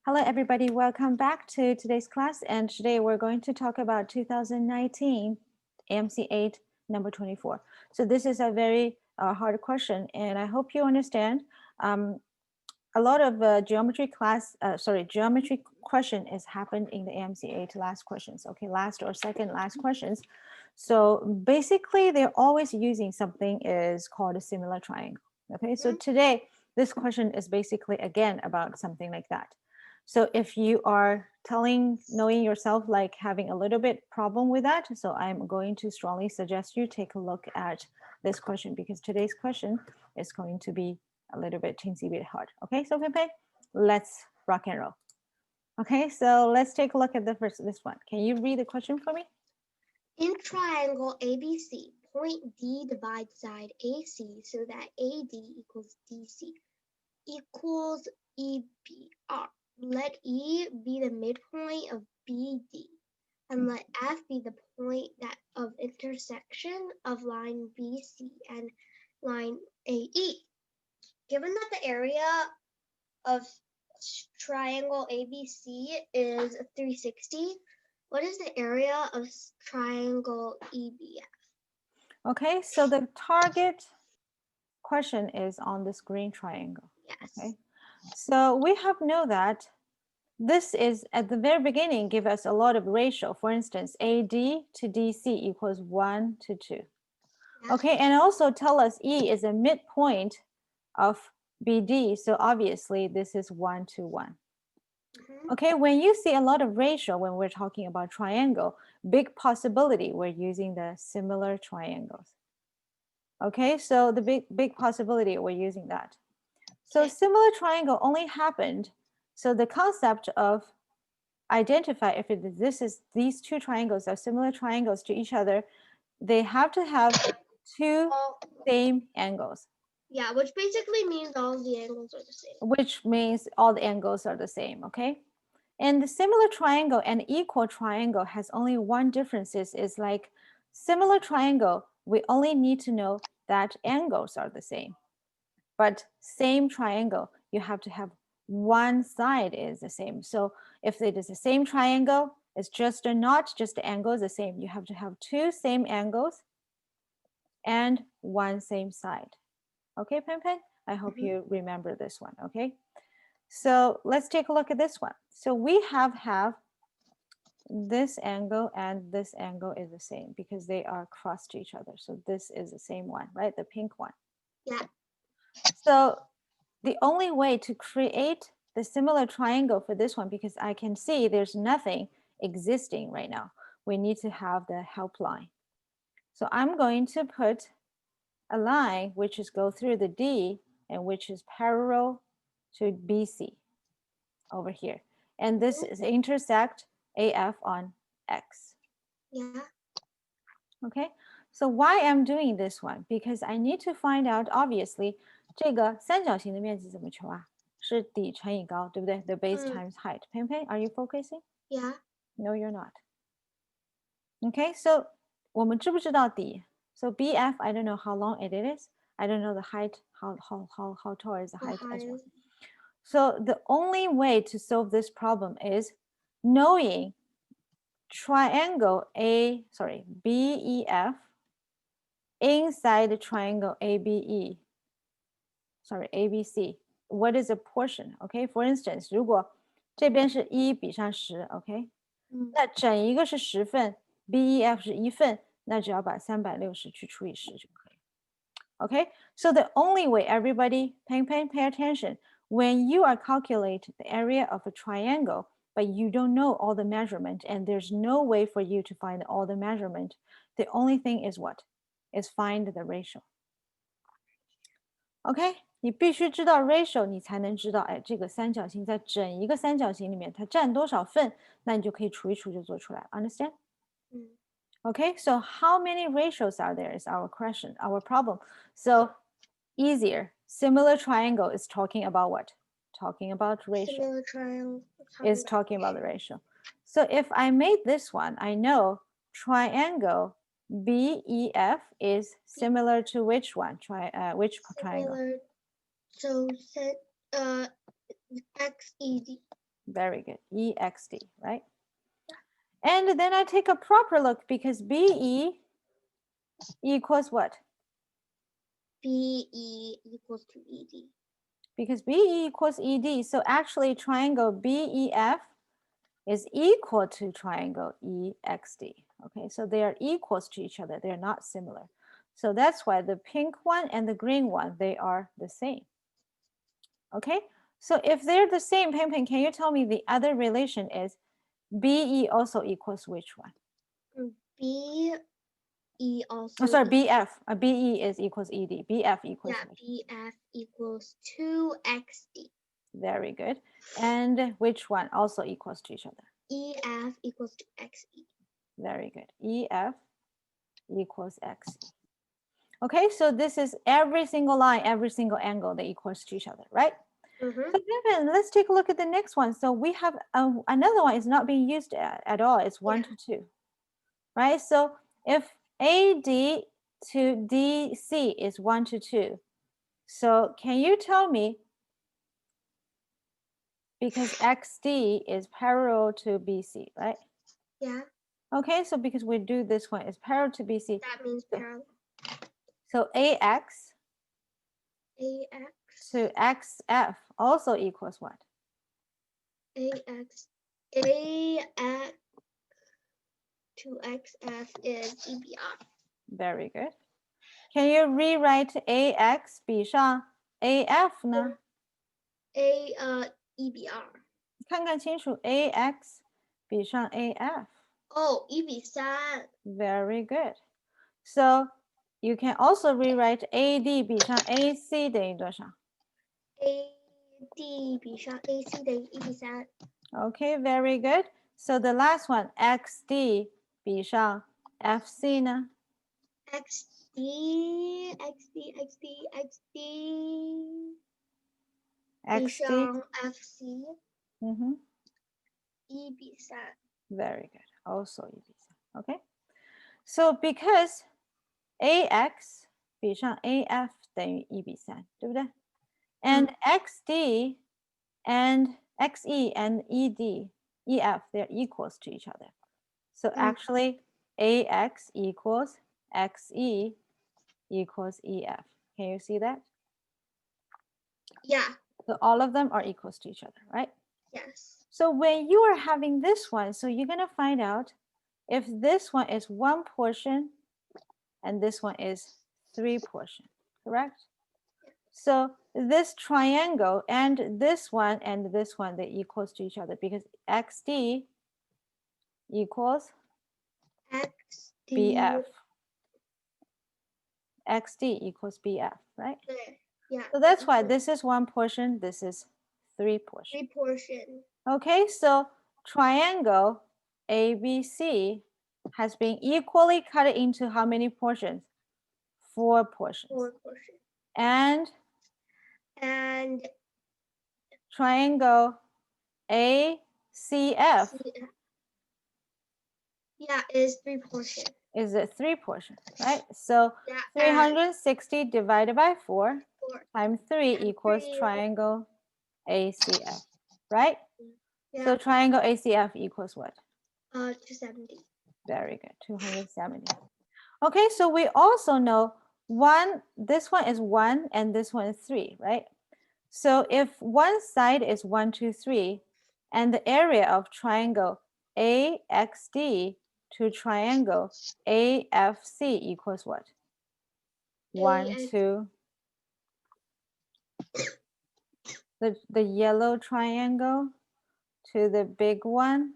Hello, everybody. Welcome back to today's class. And today we're going to talk about 2019 AMC8 number 24. So this is a very hard question, and I hope you understand. A lot of geometry question is happened in the AMC8 last questions. Okay, last or second last questions. So basically, they're always using something is called a similar triangle. Okay, so today this question is basically again about something like that. So if you are knowing yourself like having a little bit problem with that, so I'm going to strongly suggest you take a look at this question because today's question is going to be a little bit teensy bit hard. Okay, so Pepe, let's rock and roll. Okay, so let's take a look at this one. Can you read the question for me? In triangle ABC, point D divides side AC so that AD equals DC equals EBR. Let E be the midpoint of BD, and let F be the point of intersection of line BC and line AE. Given that the area of triangle ABC is 360, what is the area of triangle EBF? Okay, so the target question is on this green triangle. Yes. Okay, so we have know that this is at the very beginning give us a lot of ratio. For instance, AD to DC equals 1 to 2. Yeah. Okay, and also tell us E is a midpoint of BD. So obviously this is 1 to 1. Okay, when you see a lot of ratio, when we're talking about triangle, big possibility we're using the similar triangles. Okay, so the big possibility we're using that. So similar triangle only happened. So the concept of identify if these two triangles are similar triangles to each other, they have to have two same angles. Yeah, which basically means all the angles are the same. Which means all the angles are the same, okay? And the similar triangle and equal triangle has only one difference is like similar triangle, we only need to know that angles are the same. But same triangle, you have to have one side is the same. So if it is the same triangle, it's not just the angle is the same. You have to have two same angles and one same side. Okay, Pen Pen? I hope you remember this one, okay? So let's take a look at this one. So we have this angle and this angle is the same because they are cross to each other. So this is the same one, right? The pink one. Yeah. So the only way to create the similar triangle for this one, because I can see there's nothing existing right now, we need to have the help line. So I'm going to put a line which is go through the D and which is parallel to BC over here. And this is intersect AF on X. Yeah. Okay, so why I'm doing this one? Because I need to find out, obviously, 这个三角形的面积怎么求啊？是底乘以高，对不对？ The base times height. Pei Pei, are you focusing? Yeah. No, you're not. Okay, so 我们知不知道底？ So BF, I don't know how long it is. I don't know the height, how tall is the height as well. So the only way to solve this problem is knowing triangle BEF inside the triangle ABC. What is a portion? Okay, for instance, 如果这边是1比上10 OK， 那整一个是10份 BEF 是1份，那只要把360去除以10就可以。Okay, so the only way, everybody pay attention, when you are calculate the area of a triangle, but you don't know all the measurement and there's no way for you to find all the measurement, the only thing is what? Is find the ratio. OK, 你必须知道 ratio， 你才能知道，哎，这个三角形在整一个三角形里面它占多少份，那你就可以除一除就做出来。Understand? Okay, so how many ratios are there is our question, our problem. So easier. Similar triangle is talking about what? Talking about ratio. Similar triangle is talking about the ratio. So if I made this one, I know triangle BEF is similar to which one? Which triangle? So XED. Very good. EXD, right? And then I take a proper look because BE equals what? BE equals to ED. Because BE equals ED. So actually triangle BEF is equal to triangle EXD. Okay, so they are equals to each other. They're not similar. So that's why the pink one and the green one, they are the same. Okay, so if they're the same, Peng Peng, can you tell me the other relation is BE also equals which one? BE also. Oh, sorry, BF. BE is equals ED. BF equals Yeah, which? BF equals 2XD. Very good. And which one also equals to each other? EF equals to XE. Very good. EF equals XE. Okay, so this is every single line, every single angle that equals to each other, right? Mhm. So then let's take a look at the next one. So we have another one is not being used at all. It's 1 to 2, right? So if AD to DC is 1 to 2, so can you tell me, because XD is parallel to BC, right? Yeah, Okay, so because we do this one is parallel to BC, that means parallel. so AX AX to XF also equals what? AX to XF is EBR. Very good. Can you rewrite AX 比上 AF 呢？ EBR. 看看清楚 AX 比上 AF. Oh, 1比3. Very good. So you can also rewrite AD 比上 AC 等于多少？ AD 比上 AC 等于1比3. Okay, very good. So the last one, XD 比上 FC 呢？ XD 比 XD. 上 FC 1比3. Very good. Also 1比3. Okay. So because AX 比上 AF 等于1比3，对不对？And XD and XE and EF, they're equals to each other. So actually, AX equals XE equals EF. Can you see that? Yeah. So all of them are equals to each other, right? Yes. So when you are having this one, so you're going to find out if this one is 1 portion and this one is 3 portion, correct? So this triangle and this one, they equals to each other because XD equals XD. BF. XD equals BF, right? Yeah. So that's why this is 1 portion, this is 3 portion. 3 portion. Okay, so triangle ABC has been equally cut into how many portions? 4 portions. 4 portion. And triangle ACF. Yeah, is 3 portion. Is it 3 portion, right? So yeah, 360 divided by 4 times 3 equals 3. triangle ACF, right? Yeah. So triangle ACF equals what? 270. Very good, 270. Okay, so we also know this one is 1 and this one is 3, right? So if one side is 1, 2, 3, and the area of triangle AXD to triangle AFC equals what? 1, 2. The yellow triangle to the big one,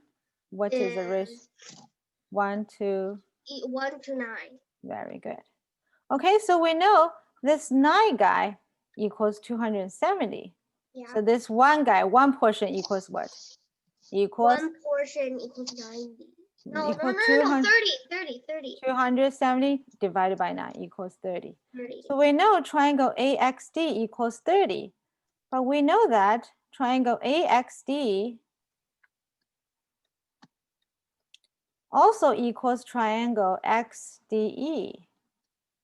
what is the ratio? 1 to 1 to 9. Very good. Okay, so we know this 9 guy equals 270. Yeah. So this one guy, 1 portion equals what? Equals 1 portion equals 90. No, 30. 270 divided by 9 equals 30. 30. So we know triangle AXD equals 30. But we know that triangle AXD also equals triangle XDE,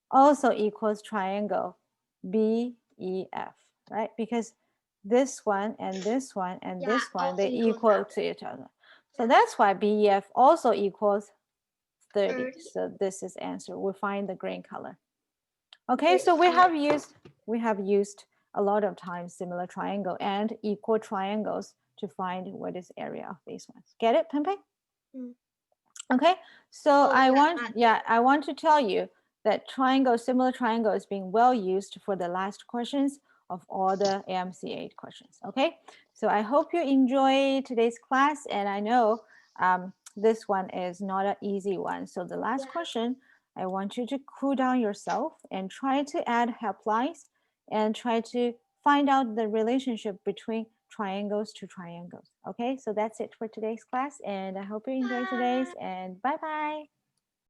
also equals triangle BEF, right? Because this one and this one and Yeah, this one, all they equals equal that to each other. So that's why BEF also equals 30. 30. So this is answer. We find the green color. Okay, Great. so we have used a lot of times similar triangle and equal triangles to find what is area of these ones. Get it, Peng? Mm. Okay, so Oh, I yeah, want to tell you that similar triangle is being well used for the last questions of all the AMC8 questions. Okay, so I hope you enjoy today's class, and I know this one is not an easy one. So the last Yeah. question, I want you to cool down yourself and try to add helplines and try to find out the relationship between triangles to triangles. Okay, so that's it for today's class, and I hope you enjoy today's, and bye bye.